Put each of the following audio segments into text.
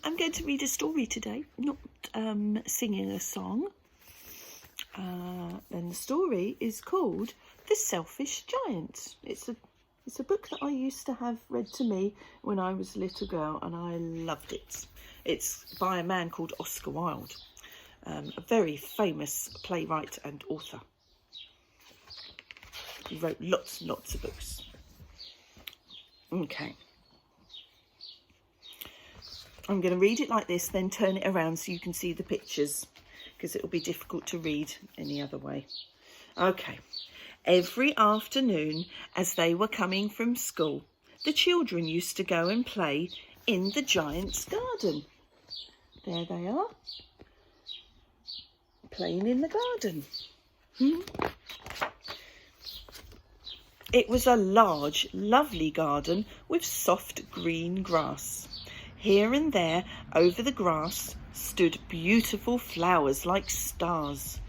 I'm going to read a story today, not singing a song. And the story is called The Selfish Giant. It's a book that I used to have read to me when I was a little girl, and I loved it. It's by a man called Oscar Wilde, a very famous playwright and author. He wrote lots and lots of books. Okay. I'm going to read it like this, then turn it around so you can see the pictures, because it will be difficult to read any other way. Okay. Every afternoon, as they were coming from school, the children used to go and play in the giant's garden. There they are, playing in the garden. It was a large, lovely garden with soft green grass. Here and there, over the grass, stood beautiful flowers like stars.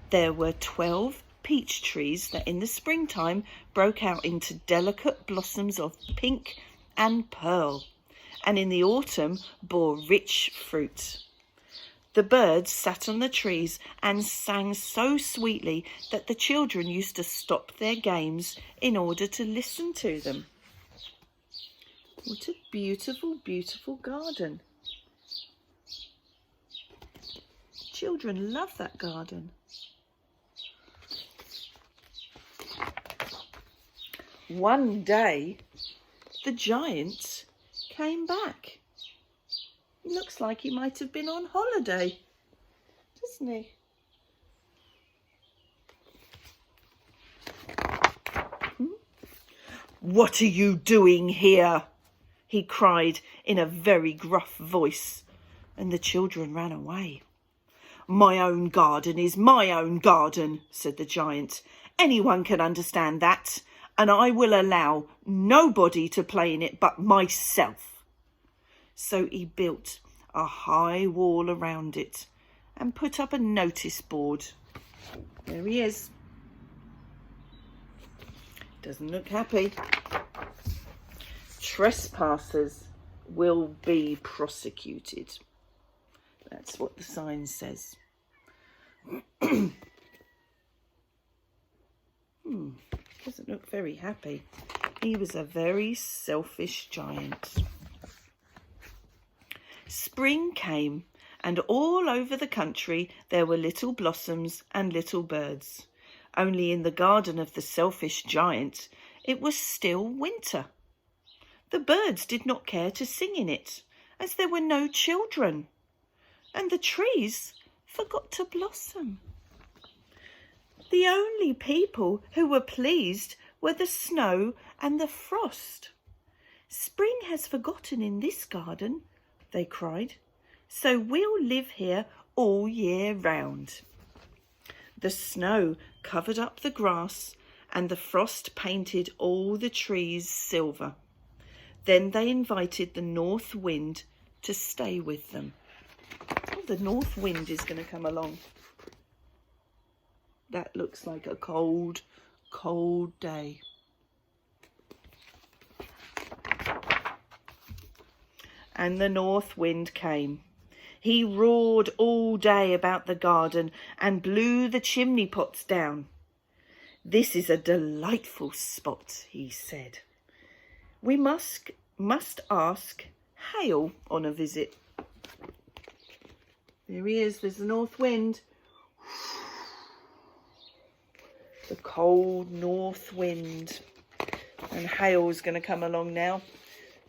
There were 12 peach trees that in the springtime broke out into delicate blossoms of pink and pearl, and in the autumn bore rich fruit. The birds sat on the trees and sang so sweetly that the children used to stop their games in order to listen to them. What a beautiful, beautiful garden. Children love that garden. One day, the giant came back. It looks like he might have been on holiday, doesn't he? What are you doing here? He cried in a very gruff voice, and the children ran away. My own garden is my own garden, said the giant. Anyone can understand that, and I will allow nobody to play in it but myself. So he built a high wall around it and put up a notice board. There he is. Doesn't look happy. Trespassers will be prosecuted. That's what the sign says. Doesn't look very happy. He was a very selfish giant. Spring came, and all over the country there were little blossoms and little birds. Only in the garden of the selfish giant it was still winter. The birds did not care to sing in it, as there were no children, and the trees forgot to blossom. The only people who were pleased were the snow and the frost. Spring has forgotten in this garden, they cried, so we'll live here all year round. The snow covered up the grass, and the frost painted all the trees silver. Then they invited the north wind to stay with them. Oh, the north wind is going to come along. That looks like a cold, cold day. And the north wind came. He roared all day about the garden and blew the chimney pots down. This is a delightful spot, he said. We must ask Hail on a visit. There he is, there's the north wind. The cold north wind. And Hail's going to come along now.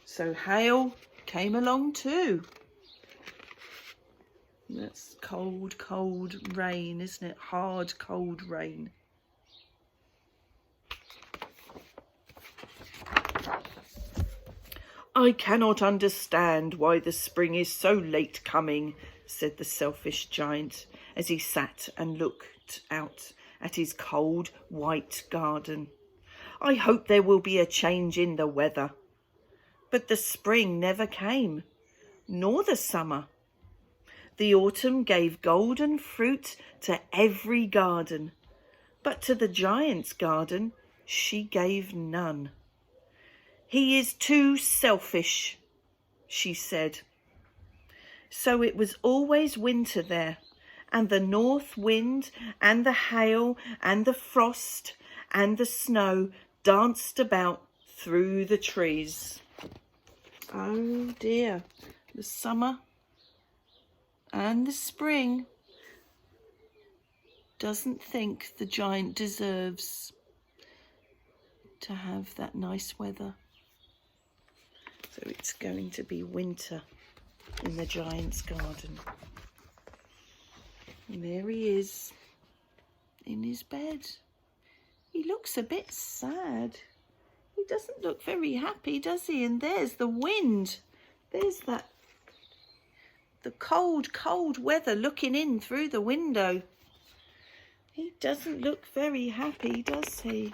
So Hail came along too. That's cold, cold rain, isn't it? Hard, cold rain. I cannot understand why the spring is so late coming, said the selfish giant as he sat and looked out at his cold, white garden. I hope there will be a change in the weather. But the spring never came, nor the summer. The autumn gave golden fruit to every garden, but to the giant's garden she gave none. He is too selfish, she said. So it was always winter there, and the north wind and the hail and the frost and the snow danced about through the trees. Oh dear, the summer and the spring doesn't think the giant deserves to have that nice weather. So it's going to be winter in the giant's garden. And there he is in his bed. He looks a bit sad. He doesn't look very happy, does he? And there's the wind. There's the cold, cold weather looking in through the window. He doesn't look very happy, does he?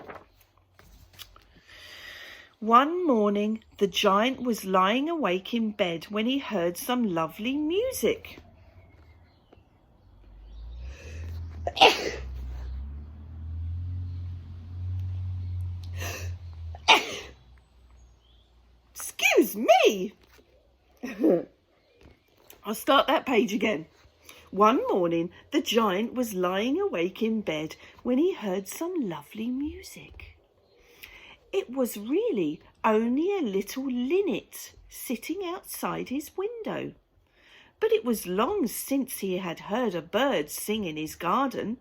One morning, the giant was lying awake in bed when he heard some lovely music. Excuse me! I'll start that page again. One morning, the giant was lying awake in bed when he heard some lovely music. It was really only a little linnet sitting outside his window, but it was long since he had heard a bird sing in his garden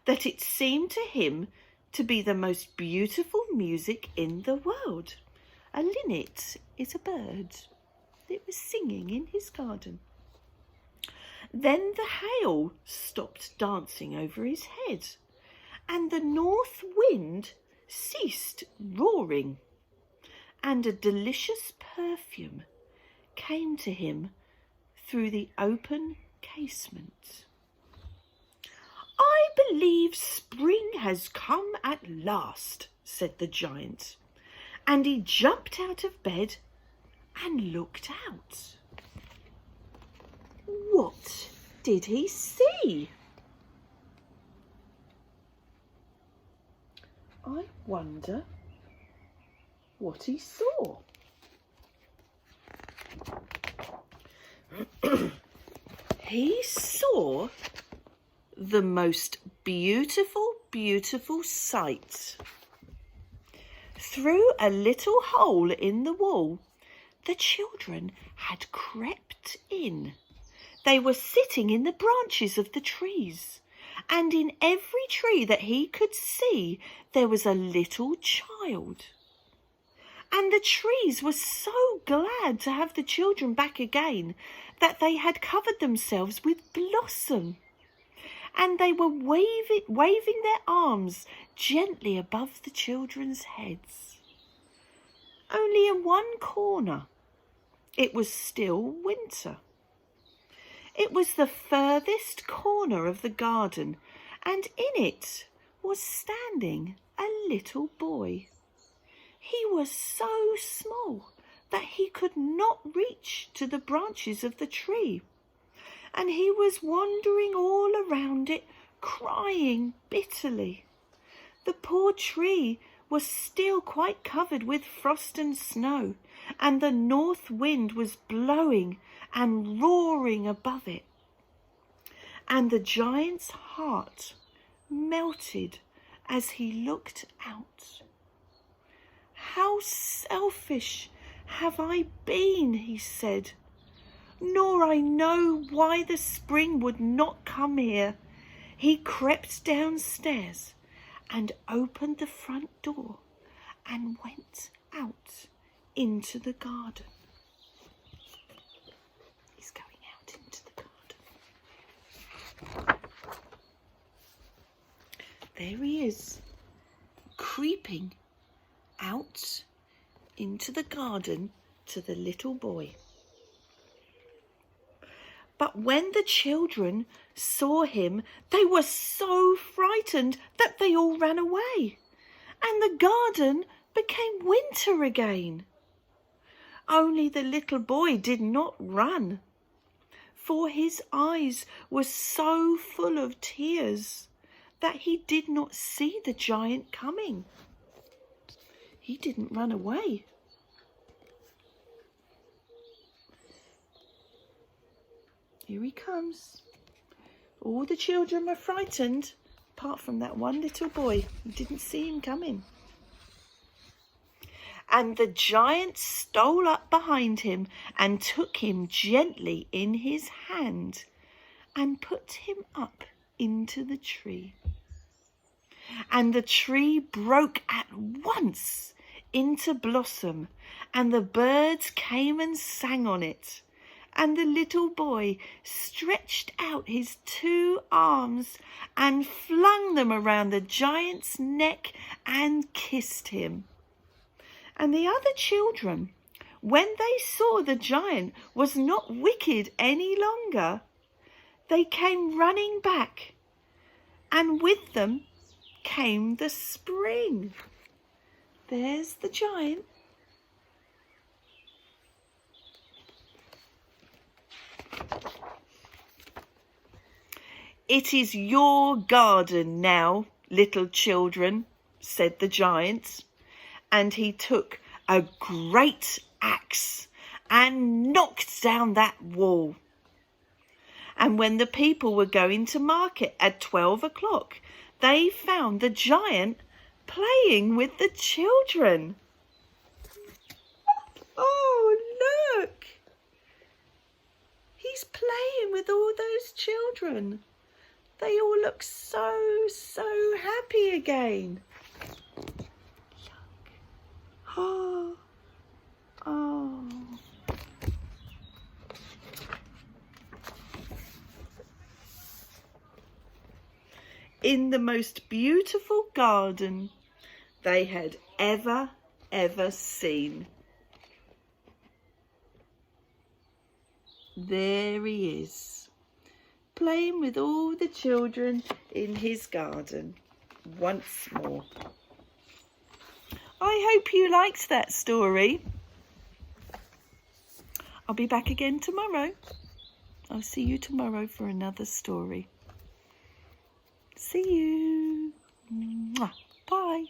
that it seemed to him to be the most beautiful music in the world. A linnet is a bird. It was singing in his garden. Then the hail stopped dancing over his head, and the north wind ceased roaring, and a delicious perfume came to him through the open casement. "I believe spring has come at last," said the giant, and he jumped out of bed and looked out. What did he see? I wonder what he saw. He saw the most beautiful, beautiful sight. Through a little hole in the wall, the children had crept in. They were sitting in the branches of the trees, and in every tree that he could see there was a little child. And the trees were so glad to have the children back again that they had covered themselves with blossom, and they were waving their arms gently above the children's heads. Only in one corner it was still winter. It was the furthest corner of the garden, and in it was standing a little boy. He was so small that he could not reach to the branches of the tree, and he was wandering all around it, crying bitterly. The poor tree was still quite covered with frost and snow, and the north wind was blowing and roaring above it. And the giant's heart melted as he looked out. "How selfish have I been," he said. "Nor I know why the spring would not come here." He crept downstairs and opened the front door and went out into the garden. He's going out into the garden. There he is, creeping out into the garden to the little boy. But when the children saw him, they were so frightened that they all ran away, and the garden became winter again. Only the little boy did not run, for his eyes were so full of tears that he did not see the giant coming. He didn't run away. Here he comes. All the children were frightened, apart from that one little boy who didn't see him coming. And the giant stole up behind him and took him gently in his hand and put him up into the tree. And the tree broke at once into blossom, and the birds came and sang on it. And the little boy stretched out his 2 arms and flung them around the giant's neck and kissed him. And the other children, when they saw the giant was not wicked any longer, they came running back, and with them came the spring. There's the giant. It is your garden now, little children, said the giant, and he took a great axe and knocked down that wall. And when the people were going to market at 12 o'clock, they found the giant playing with the children. Oh, look! He's playing with all those children. They all look so happy again. Look. Oh. In the most beautiful garden they had ever seen. There he is, playing with all the children in his garden once more. I hope you liked that story. I'll be back again tomorrow. I'll see you tomorrow for another story. See you. Mwah. Bye.